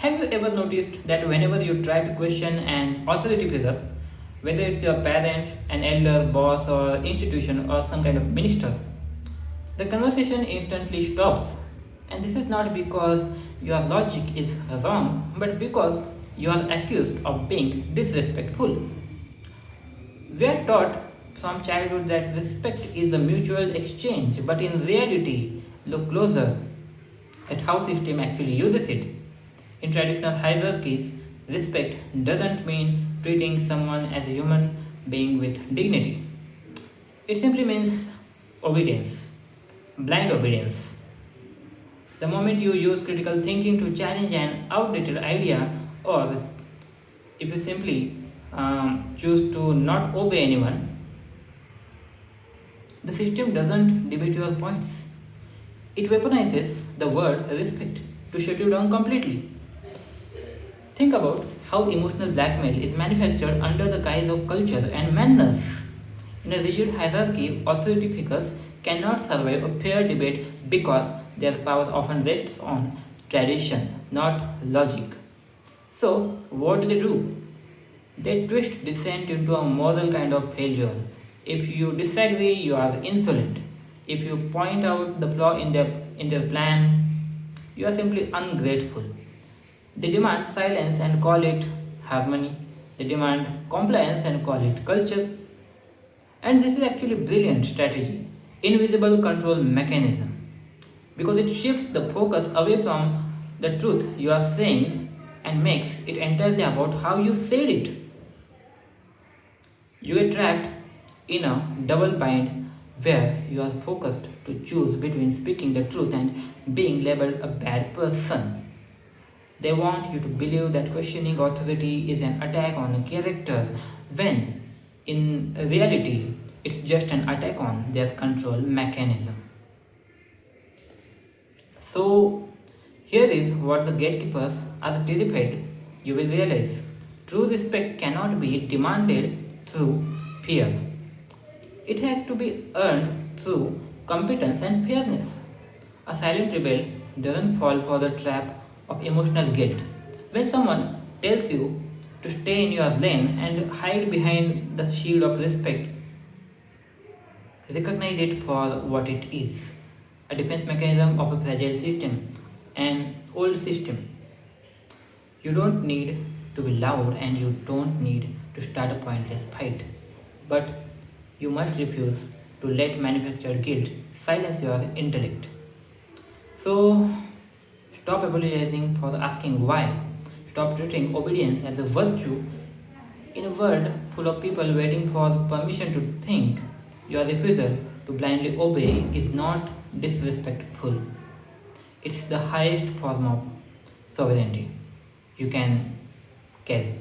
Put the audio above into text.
Have you ever noticed that whenever you try to question an authority figure, whether it's your parents, an elder, boss, or institution, or some kind of minister, the conversation instantly stops? And this is not because your logic is wrong, but because you are accused of being disrespectful. We are taught from childhood that respect is a mutual exchange, but in reality, look closer at how system actually uses it. In traditional hierarchies, respect doesn't mean treating someone as a human being with dignity. It simply means obedience, blind obedience. The moment you use critical thinking to challenge an outdated idea, or if you simply choose to not obey anyone, the system doesn't debate your points. It weaponizes the word respect to shut you down completely. Think about how emotional blackmail is manufactured under the guise of culture and manners. In a rigid hierarchy, authority figures cannot survive a fair debate because their power often rests on tradition, not logic. So, what do? They twist dissent into a moral kind of failure. If you disagree, you are insolent. If you point out the flaw in their plan, you are simply ungrateful. They demand silence and call it harmony. They demand compliance and call it culture. And this is actually a brilliant strategy, invisible control mechanism, because it shifts the focus away from the truth you are saying and makes it entirely about how you said it. You get trapped in a double bind where you are focused to choose between speaking the truth and being labeled a bad person. They want you to believe that questioning authority is an attack on a character when in reality it's just an attack on their control mechanism. So, here is what the gatekeepers are terrified you will realize. True respect cannot be demanded through fear. It has to be earned through competence and fairness. A silent rebel doesn't fall for the trap of emotional guilt. When someone tells you to stay in your lane and hide behind the shield of respect, recognize it for what it is, a defense mechanism of a fragile system, an old system. You don't need to be loud and you don't need to start a pointless fight. But you must refuse to let manufactured guilt silence your intellect. So, stop apologizing for asking why. Stop treating obedience as a virtue. In a world full of people waiting for permission to think, your refusal to blindly obey is not disrespectful. It's the highest form of sovereignty you can carry.